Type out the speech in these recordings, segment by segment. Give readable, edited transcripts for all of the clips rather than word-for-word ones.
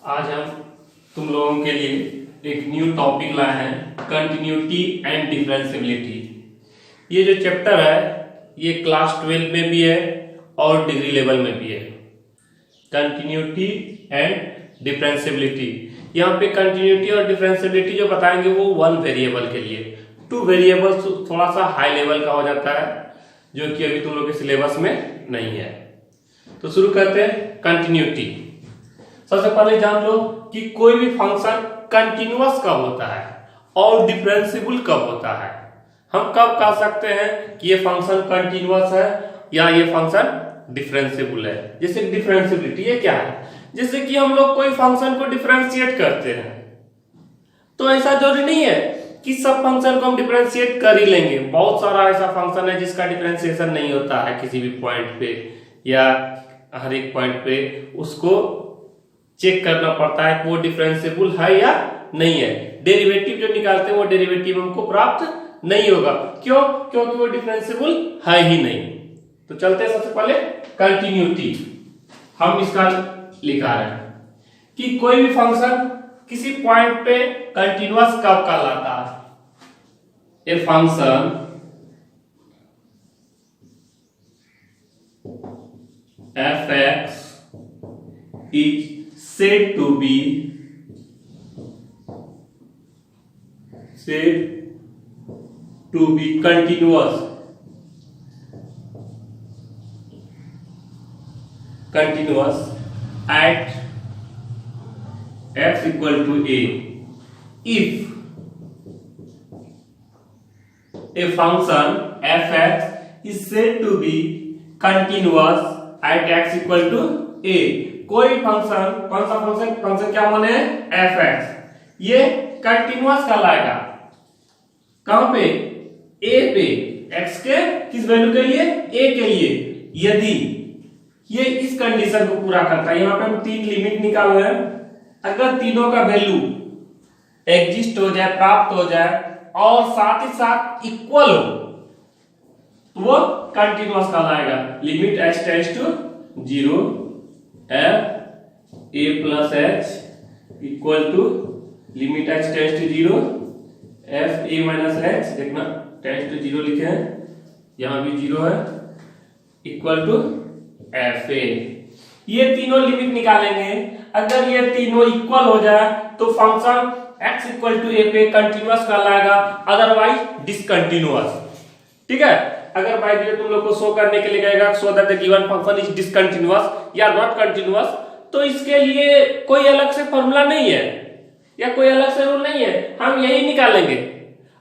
आज हम तुम लोगों के लिए एक न्यू टॉपिक लाए हैं, कंटिन्यूटी एंड डिफरेंशियबिलिटी। ये जो चैप्टर है ये क्लास 12 में भी है और डिग्री लेवल में भी है। कंटिन्यूटी एंड डिफरेंशियबिलिटी, यहाँ पे कंटिन्यूटी और डिफरेंशियबिलिटी जो बताएंगे वो वन वेरिएबल के लिए, टू वेरिएबल थोड़ा सा हाई लेवल का हो जाता है जो कि अभी तुम लोग के सिलेबस में नहीं है। तो शुरू करते हैं कंटिन्यूटी। सबसे पहले जान लो कि कोई भी फंक्शन कंटिन्यूअस कब होता है और डिफरेंशियबल कब होता है। हम कब कह सकते हैं कि ये फंक्शन कंटिन्यूअस है या ये फंक्शन डिफरेंशियबल है। जैसे डिफरेंशियबिलिटी ये क्या है, जैसे कि हम लोग कोई फंक्शन को डिफरेंशिएट करते हैं तो ऐसा जरूरी नहीं है कि सब फंक्शन को हम डिफरेंशिएट कर ही लेंगे। बहुत सारा ऐसा फंक्शन है जिसका डिफरेंशिएशन नहीं होता है किसी भी पॉइंट पे, या हर एक पॉइंट पे उसको चेक करना पड़ता है कि वो डिफरेंशिएबल है या नहीं है। डेरिवेटिव जो निकालते हैं वो डेरिवेटिव हमको प्राप्त नहीं होगा। क्यों? क्योंकि वो डिफरेंशिएबल है ही नहीं। तो चलते हैं सबसे पहले कंटिन्यूटी। हम इसका लिखा रहे हैं कि कोई भी फंक्शन किसी पॉइंट पे कंटिन्यूअस कब कहलाता है। ए function f(x) is said to be continuous at x equal to a if a function f(x) is said to be continuous at x equal to a। कोई फंक्शन, कौन सा फंक्शन, फंक्शन क्या माने f(x), ये continuous कहलाएगा कहां पे, a पे, x के किस वैल्यू के लिए, a के लिए, यदि ये इस कंडीशन को पूरा करता है। यहां पे हम तीन लिमिट निकाल रहे हैं। अगर तीनों का वैल्यू एग्जिस्ट हो जाए, प्राप्त हो जाए और साथ ही साथ इक्वल हो तो वो कंटिन्यूअस कहलाएगा। Limit x tends to 0 f a plus h equal to limit x tends to 0 f a minus h, देखना टेंड्स टू 0 लिखे हैं, यहां भी 0 है, इक्वल टू f a। ये तीनों लिमिट निकालेंगे। अगर ये तीनों इक्वल हो जाए तो function x equal to a पे कंटिन्यूअस कहलाएगा, अदरवाइज डिसकंटिन्यूअस। ठीक है, अगर बाय दिए तुम लोग को शो करने के लिए कहेगा so that the given function is discontinuous या नॉट कंटिन्यूअस, तो इसके लिए कोई अलग से फॉर्मूला नहीं है या कोई अलग से रूल नहीं है, हम यही निकालेंगे।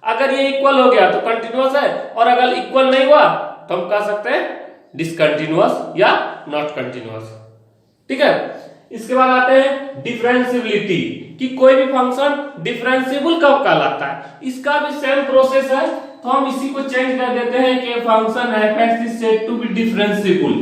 अगर ये इक्वल हो गया तो कंटिन्यूअस है और अगर इक्वल नहीं हुआ तो हम कह सकते हैं डिसकंटिन्यूअस या नॉट कंटिन्यूअस। ठीक है, इसके बाद आते हैं डिफरेंशियबिलिटी कि कोई भी फंक्शन डिफरेंशिएबल कब कहलाता है। इसका भी सेम प्रोसेस है, तो हम इसी को चेंज कर देते हैं कि function f(x) is said to be differentiable.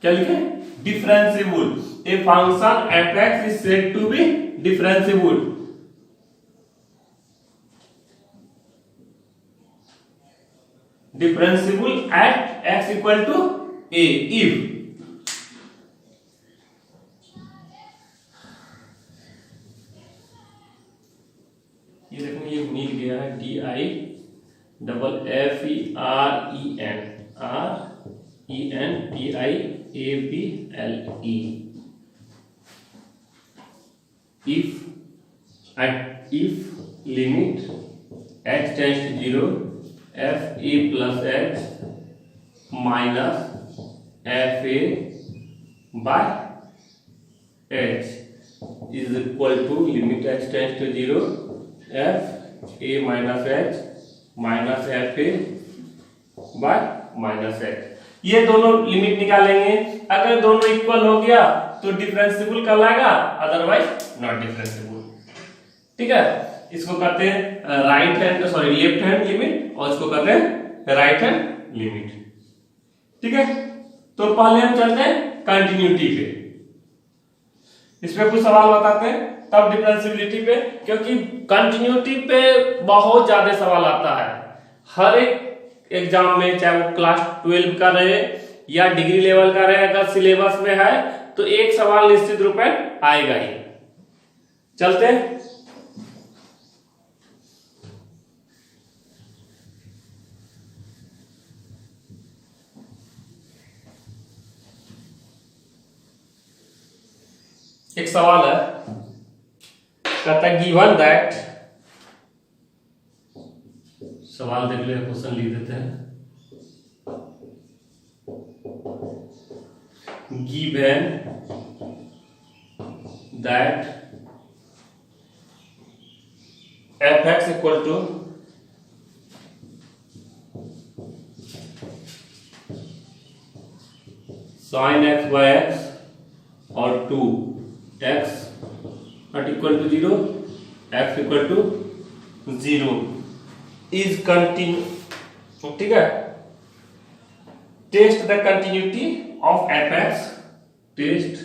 क्या लिखे, differentiable. A function f(x) is said to be differentiable. Differentiable at x equal to a if ये देखो ये मिल गया है DIFERENTIABLE if limit x tends to 0 f a plus h minus f a by h is equal to limit x tends to 0 f a minus h minus f a by minus h। ये दोनों limit निकालेंगे। अगर दोनों equal हो गया तो differentiable कहलाएगा, otherwise not differentiable. ठीक है, इसको कहते हैं right hand left hand limit और इसको कहते हैं राइट हैंड लिमिट। ठीक है, तो पहले हम चलते हैं कंटिन्यूटी पे। इसमें कुछ सवाल बताते हैं तब डिफरेंशियबिलिटी पे, क्योंकि कंटिन्यूटी पे बहुत ज्यादा सवाल आता है। हर एक एग्जाम में, चाहे वो क्लास 12 का रहे या डिग्री लेवल का रहे, अगर सिलेबस में है तो एक सवाल निश्चित रूप में आएगा ही। चलते हैं। एक सवाल है, कहता है गिवन दैट, सवाल देख ले, क्वेश्चन लिख देते हैं। Given that fx equal to sin x by x और 2x not equal to 0, x equal to 0 is continue, ठीक है। Test the continuity of fx, test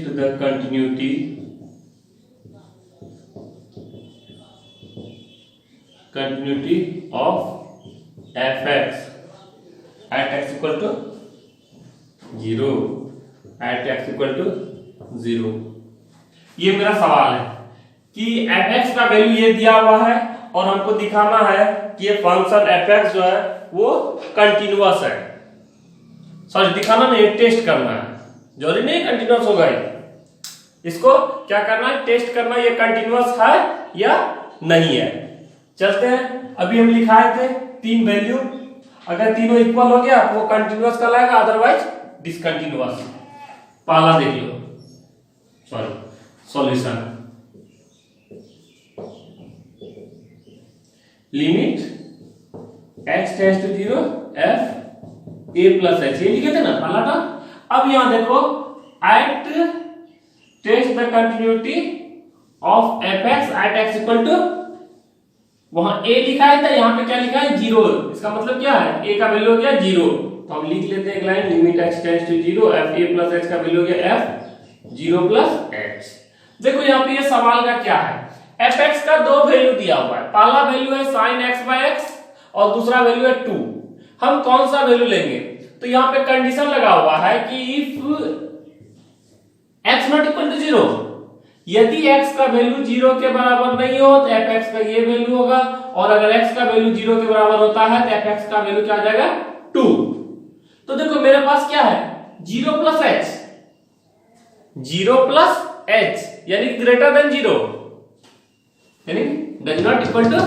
the continuity of fx at x equal to 0, at x equal to 0। ये मेरा सवाल है कि fx का value ये दिया हुआ है और हमको दिखाना है कि ये फंक्शन fx जो है वो कंटिन्यूअस है। सॉरी, दिखाना नहीं, टेस्ट करना है, जरूरी नहीं कंटिन्यूअस होगा ये। इसको क्या करना है, टेस्ट करना, ये कंटिन्यूअस है या नहीं है। चलते हैं। अभी हम लिखाए थे 3 वैल्यू, अगर तीनों इक्वल हो गया तो वो कंटिन्यूअस कहलाएगा, अदरवाइज डिसकंटिन्यूअस। पहला देख लो, sorry, solution. Limit x tends to 0 f a plus h, ये लिखे थे ना पहला था। अब यहां देखो, at test the continuity of fx at x equal to, वहां a लिखा है था, यहां पे क्या लिखा है 0। इसका मतलब क्या है, a का वैल्यू हो गया 0, तो हम लिख लेते हैं एक line, limit x tends to 0 f a plus h का वैल्यू हो गया f 0 प्लस h। देखो यहाँ पे ये सवाल का क्या है, fx का 2 वैल्यू दिया हुआ है, पहला वैल्यू है sin x by x और दूसरा वैल्यू है 2। हम कौन सा वैल्यू लेंगे, तो यहाँ पे कंडीशन लगा हुआ है कि if x not equal to 0, यदि x का वैल्यू 0 के बराबर नहीं हो तो fx का ये वैल्यू होगा, और अगर x का वैल्यू 0 के बराबर होता है तो fx का वैल्यू क्या आ जाएगा 2। तो देखो मेरे पास क्या है 0 प्लस h, 0 प्लस h यानी ग्रेटर देन 0, यानी डज नॉट इक्वल टू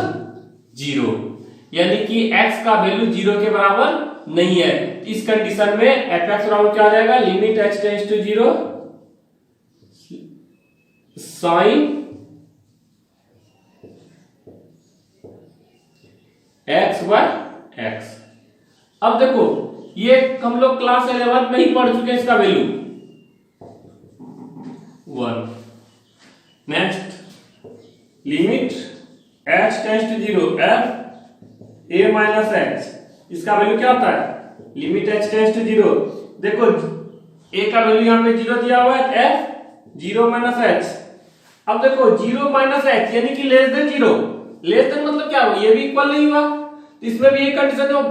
0, यानी कि x का वैल्यू 0 के बराबर नहीं है। इस कंडीशन में fx राउंड क्या आ जाएगा, limit x tends to 0 sin x by x। अब देखो ये हम लोग क्लास 11 में ही पढ़ चुके हैं, इसका value 1। Next, limit h tends to 0 f a minus h, इसका वैल्यू क्या होता है, लिमिट h टेंड्स टू 0। देखो a का वैल्यू यहाँ पे 0 दिया हुआ है, f 0 माइनस h। अब देखो 0 माइनस h यानी कि लेस देन 0, लेस देन मतलब क्या हुआ, ये भी इक्वल नहीं हुआ, इसमें भी एक कंडीशन है,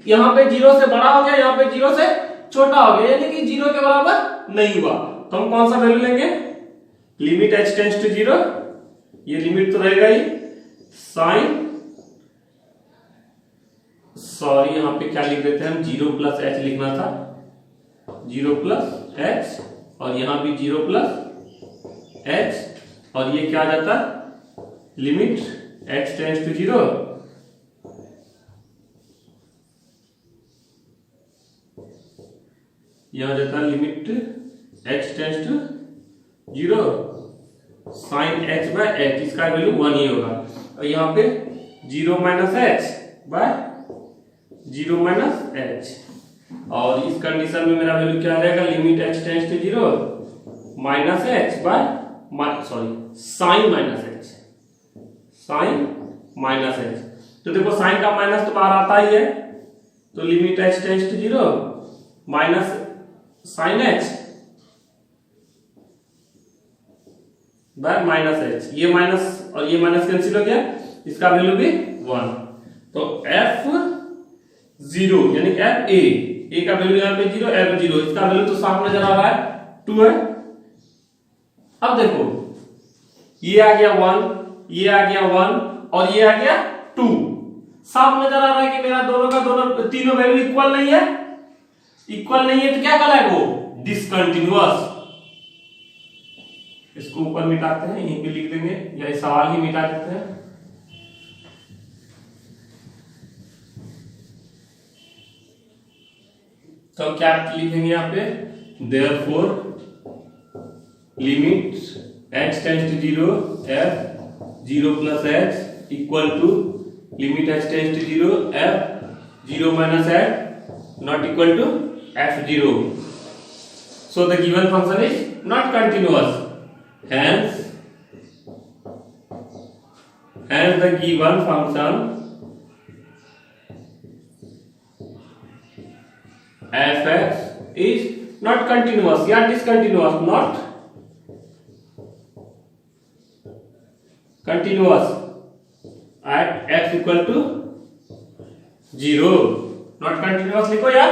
यहाँ पे 0 से बड़ा हो गया, यहाँ पे 0 से छोटा हो गया, यानी कि 0 के बराबर नहीं हुआ। तो हम कौन सा वैल्यू लेंगे, लिमिट h टेंड्स टू 0, ये लिमिट तो रहेगा ही, साइन, सॉरी यहाँ पे क्या लिख देते हैं हम, 0 प्लस h लिखना था, 0 प्लस h, और यहाँ भी 0 प्लस h, और ये क्या आ जाता, लिमिट x टेंड्स टू 0 यहां जाता है limit x tends to 0 sin h by h, इसका वैल्यू 1 ही होगा, और यहाँ पे 0 minus h by 0 minus h, और इस कंडीशन में मेरा वैल्यू क्या आ जाएगा, limit h tends to 0 minus h by sorry sine minus h, sine minus h। तो देखो साइन का माइनस तो बाहर आता ही है, तो limit h tends to 0 minus sine h by minus h, ये माइनस और ये माइनस कैंसिल हो गया, इसका वैल्यू भी 1। तो F0 यानी कि ए का वैल्यू यहाँ पे 0, F0 इसका वैल्यू तो साफ नजर आ रहा है 2 है। अब देखो ये आ गया 1, ये आ गया 1 और ये आ गया 2। साफ नजर आ रहा है कि मेरा दोनों का दोनों तीनों वैल्यू इक्वल नहीं है। इक्वल नहीं है तो क्या कहलाएगा वो? डिसकंटिन्यूअस। इसको ऊपर मिटाते हैं, यहीं पे लिख देंगे या इस सवाल ही मिटा देते हैं। तो क्या लिखेंगे यहाँ पे? Therefore limit x tends to 0 f 0 plus x equal to limit x tends to 0 f 0 minus x not equal to f0। So the given function is not continuous. Hence the given function f(x) is not continuous या discontinuous, not continuous at x equal to 0। not continuous लिखो या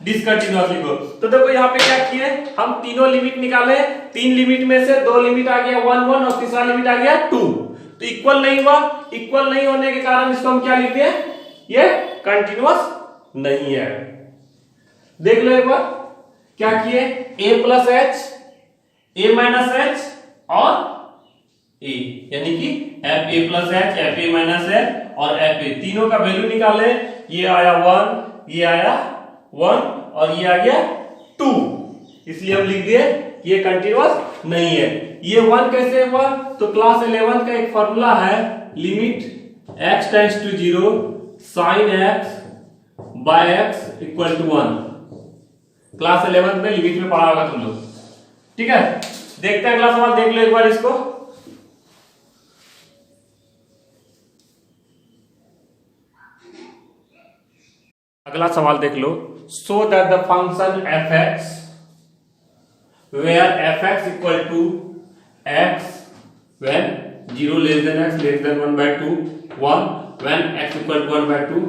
discontinuous लिखो। तो देखो यहाँ पे क्या किए, हम तीनों लिमिट निकाले। 3 लिमिट में से 2 लिमिट आ गया 1 1 और तीसरा लिमिट आ गया 2। तो इक्वल नहीं हुआ। इक्वल नहीं होने के कारण इसको हम क्या लिख दिए? ये कंटिन्यूअस नहीं है। देख लो एक बार क्या किए, a plus H, a minus H और a, यानी कि F A plus H, F A minus H और एफ ए तीनों का वैल्यू निकाले। ये आया 1, ये आया 1 और ये आ गया 2। इसलिए हम लिख दिए ये कंटिन्यूअस नहीं है। ये 1 कैसे हुआ? तो क्लास 11 का एक फॉर्मूला है, limit x tends to 0 sin x by x equal to 1। Class 11 में लिमिट में पढ़ा होगा तुम लोग, ठीक है। देखते हैं अगला सवाल, देख लो एक बार इसको। अगला सवाल देख लो। So that the function f(x) where f(x) equal to x when 0 less than x less than 1 by 2, 1 when x equal to 1 by 2,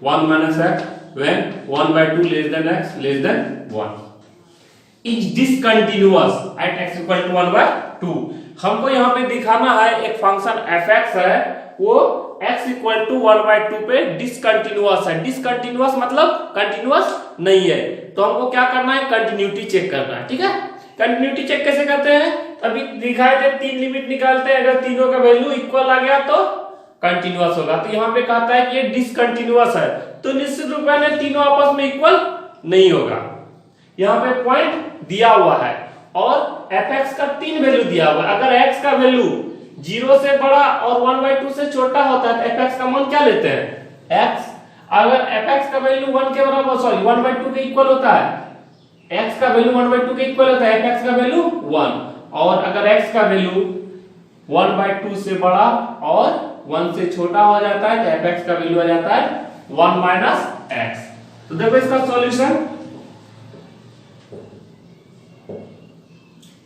1 minus x when 1 by 2 less than x less than 1 is discontinuous at x equal to 1 by 2। हमको यहाँ पे दिखाना है एक function f(x) है, वो x equal to 1 by 2 पे discontinuous है। डिसकंटिन्यूअस मतलब कंटिन्यूअस नहीं है। तो हमको क्या करना है? कंटिन्यूटी चेक करना है, ठीक है। कंटिन्यूटी चेक कैसे करते हैं? अभी दिखाए थे 3 लिमिट निकालते हैं, अगर तीनों का वैल्यू इक्वल आ गया तो कंटिन्यूअस होगा। तो यहाँ पे कहता है कि ये डिसकंटिन्यूअस है, तो निश्चित रूप में तीनों आपस में इक्वल नहीं होगा। यहाँ पे पॉइंट दिया हुआ है और f(x) का 3 वैल्यू दिया हुआ है। अगर x का वैल्यू 0 से बड़ा और 1 by 2 से छोटा होता है तो f(x) का मान क्या लेते हैं? x। अगर f(x) का वैल्यू 1 के बराबर, सॉरी 1 by 2 के इक्वल होता है, x का वैल्यू 1 by 2 के इक्वल होता है, f(x) का वैल्यू 1। और अगर x का वैल्यू 1 by 2 से बड़ा और 1 से छोटा हो जाता है तो f(x) का वैल्यू आ जाता है 1 minus x। तो देखो इसका सॉल्यूशन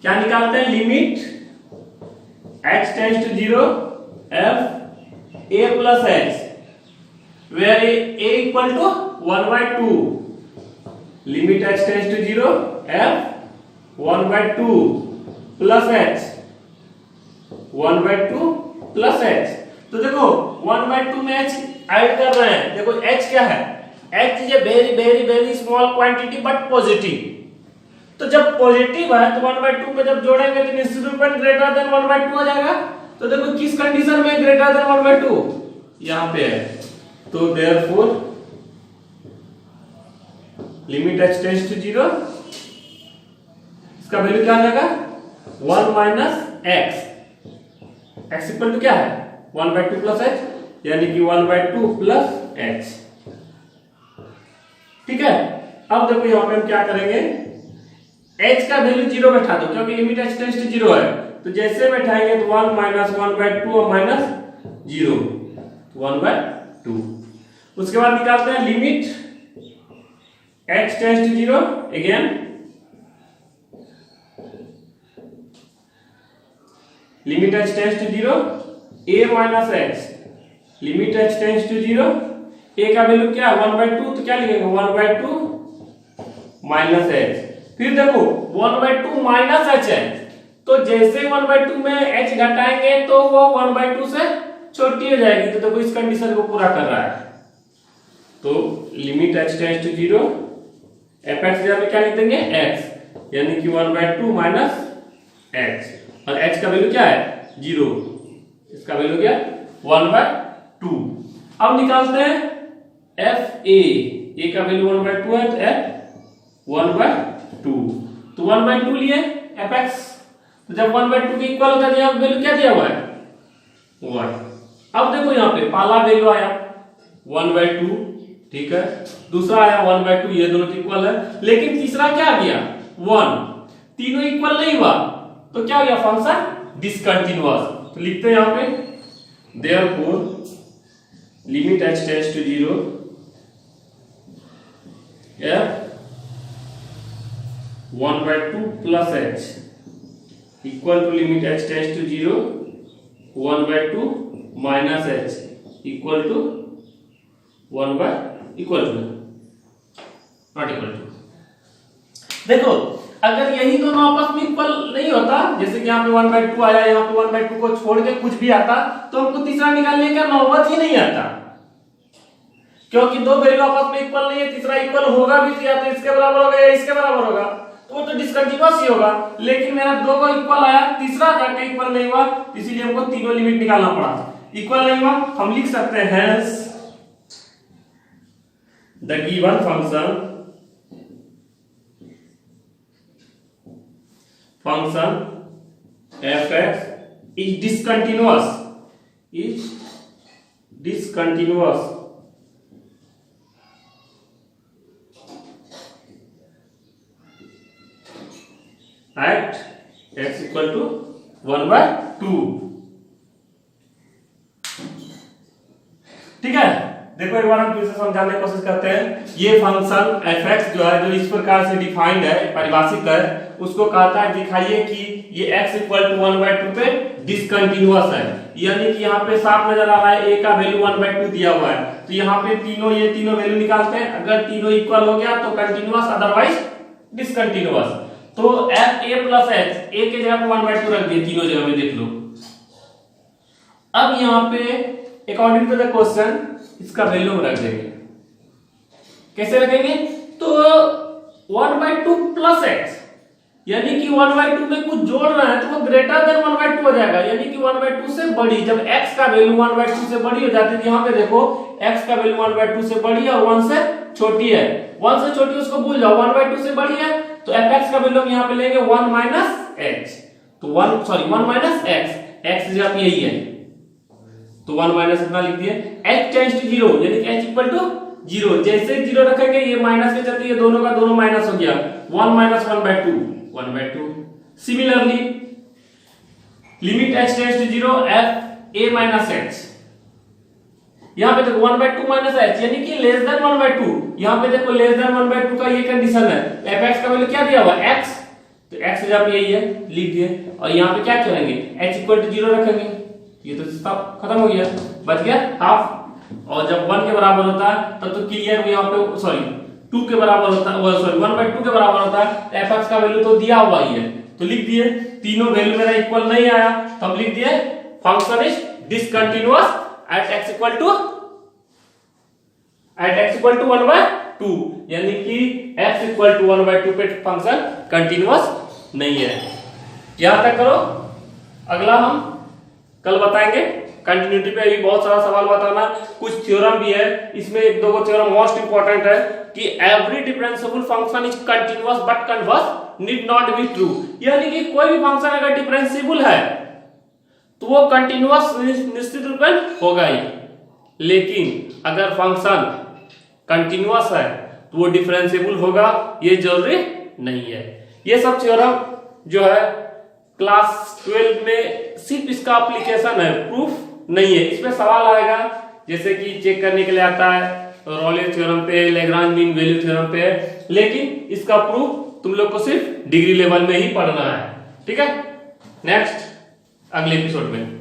क्या निकालते हैं? Limit x tends to 0 f a plus h where a equal to 1 by 2, limit x tends to 0 f 1 by 2 plus h 1 by 2 plus h। तो देखो 1 by 2 में h ऐड कर रहे हैं। देखो h क्या है? h is a very very very small quantity but positive. तो जब पॉजिटिव है तो 1 by 2 पे जब जोड़ेंगे तो निश्चित रूप में ग्रेटर देन 1 by 2 हो जाएगा। तो देखो किस कंडीशन में ग्रेटर देन 1 by 2 यहां पे है। तो therefore limit x tends to 0, इसका वैल्यू क्या आ जाएगा? 1 minus x। x equal to क्या है? 1 by 2 plus h, यानी कि 1 by 2 plus h, ठीक है। अब देखो यहां पे हम क्या करेंगे, h का वैल्यू 0 बैठा दो क्योंकि लिमिट h टेंड्स टू 0 है। तो जैसे बैठाएंगे तो 1 minus 1 by 2 और माइनस 0 1 by 2। उसके बाद निकालते हैं limit h tends to 0, again limit h tends to 0 a minus x limit h tends to 0, a का वैल्यू क्या है 1/2, तो क्या लिखेंगे 1/2 माइनस h। फिर देखो 1/2 माइनस h है, तो जैसे 1/2 में h घटाएंगे तो वो 1/2 से छोटी हो जाएगी, तो देखो इस कंडीशन को पूरा कर रहा है। तो limit h tends to 0, fx जगह पे क्या लिख देंगे x, यानी कि 1/2 माइनस h, और h का वैल्यू क्या है 0, इसका वैल्यू क्या 1/2। अब निकालते हैं f a का वैल्यू 1/2 है, तो f 1/2, तो 1/2 लिए fx, तो जब 1/2 के इक्वल होता है यहाँ वैल्यू क्या दिया हुआ है 1। अब देखो यहाँ पे पहला वैल्यू आया 1/2, ठीक है, दूसरा आया 1/2, ये दोनों इक्वल है, लेकिन तीसरा क्या आ गया 1, तीनों इक्वल नहीं हुआ, तो क्या हो गया फंक्शन डिसकंटिन्यूअस। तो लिखते हैं यहाँ पे therefore limit h tends to 0 f 1/2 plus h equal to limit h tends to 0 1/2 minus h equal to 1 equal to not equal to. देखो अगर यही दोनों आपस में इक्वल नहीं होता, जैसे कि यहाँ पे 1/2 आया, यहाँ पे 1/2 को छोड़ के कुछ भी आता, तो हमको तीसरा निकालने का नौबत ही नहीं आता, क्योंकि दो वैल्यू आपस में इक्वल नहीं है, तीसरा इक्वल होगा भी या तो इसके बराबर होगा या इसके बराबर होगा, तो वो तो डिसकंटिन्यूअस ही होगा। लेकिन मेरा दो को इक्वल आया, तीसरा जाके इक्वल नहीं हुआ, इसीलिए हमको तीनों लिमिट निकालना पड़ा, इक्वल नहीं हुआ। हम लिख सकते हैं hence the given function fx is discontinuous at x equal to 1/2। ठीक है, देखो एक बार हम फिर से समझाने की कोशिश करते हैं। ये फंक्शन fx जो है, जो इस प्रकार से डिफाइंड है, परिभाषित है, उसको कहता है दिखाइए कि ये x इक्वल टू 1/2 पे डिसकंटिन्यूअस है, यानी कि यहाँ पे साफ नजर आ रहा है a का वैल्यू 1/2 दिया हुआ है, तो यहाँ पे ये तीनों वैल्यू निकालते हैं, अगर तीनों इक्वल हो गया तो कंटिन्यूअस, अदरवाइज डिसकंटिन्यूअस। तो f a plus h, a के जगह पे 1/2 रख दिए, तीनों जगह में देख लो। अब यहाँ पे अकॉर्डिंग टू द क्वेश्चन इसका वैल्यू रख देंगे, कैसे रखेंगे, तो 1/2 प्लस x, यानी कि 1/2 में कुछ जोड़ रहे हैं तो वो ग्रेटर देन 1/2 हो जाएगा, यानी कि 1/2 से बड़ी। जब x का वैल्यू 1/2 से बड़ी हो जाती है, तो यहाँ पे देखो x का वैल्यू 1/2 से बड़ी है और 1 से छोटी है, 1 से छोटी उसको भूल जाओ, 1/2 से बड़ी है, तो fx का वैल्यू हम यहाँ पे लेंगे 1 माइनस h, तो 1 माइनस x जब यही है, तो 1 माइनस इतना लिख दिए, h टेंड्स टू 0, यानी कि h इक्वल टू 0, जैसे 0 रखेंगे ये माइनस के चलते ये दोनों का दोनों माइनस हो गया, 1 minus 1/2। Similarly limit h tends to 0 f a minus h, यहाँ पे देखो 1/2 माइनस h, यानी कि लेस देन 1/2, यहाँ पे देखो लेस देन 1/2 का ये कंडीशन है, fx का वैल्यू क्या दिया हुआ x, तो x जब यही है लिख दिए, और यहाँ पे क्या करेंगे h इक्वल टू 0 रखेंगे, ये तो सब खत्म हो गया, बच गया हाफ, और जब 1 के बराबर होता है तब तो क्लियर यहाँ पे सॉरी 2 के बराबर होता है, सॉरी 1/2 के बराबर होता है, fx का वैल्यू तो दिया हुआ ही है, तो लिख दिए। तीनों वैल्यू मेरा इक्वल नहीं आया, तो हम लिख दिए function is discontinuous at x equal to 1/2, यानी कि x इक्वल टू 1/2 पे फंक्शन कंटिन्यूअस नहीं है। यहां तक करो, अगला हम कल बताएंगे। कंटिन्यूटी पे अभी बहुत सारा सवाल बताना, कुछ थ्योरम भी है, इसमें एक दो थ्योरम मोस्ट इंपोर्टेंट है कि every differentiable function is continuous but converse need not be true, यानी कि कोई भी फंक्शन अगर डिफरेंशिएबल है तो वो कंटिन्यूअस निश्चित रूप में होगा ही, लेकिन अगर फंक्शन कंटिन्यूअस है तो वो डिफरेंशिएबल होगा, ये जरूरी नहीं है। ये सब थ्योरम जो है क्लास 12 में सिर्फ इसका एप्लीकेशन है, प्रूफ नहीं है। इसमें सवाल आएगा जैसे कि चेक करने के लिए आता है रॉले थ्योरम पे, लैग्रांज मीन वैल्यू थ्योरम पे, लेकिन इसका प्रूफ तुम लोग को सिर्फ डिग्री लेवल में ही पढ़ना है, ठीक है। नेक्स्ट अगले एपिसोड में।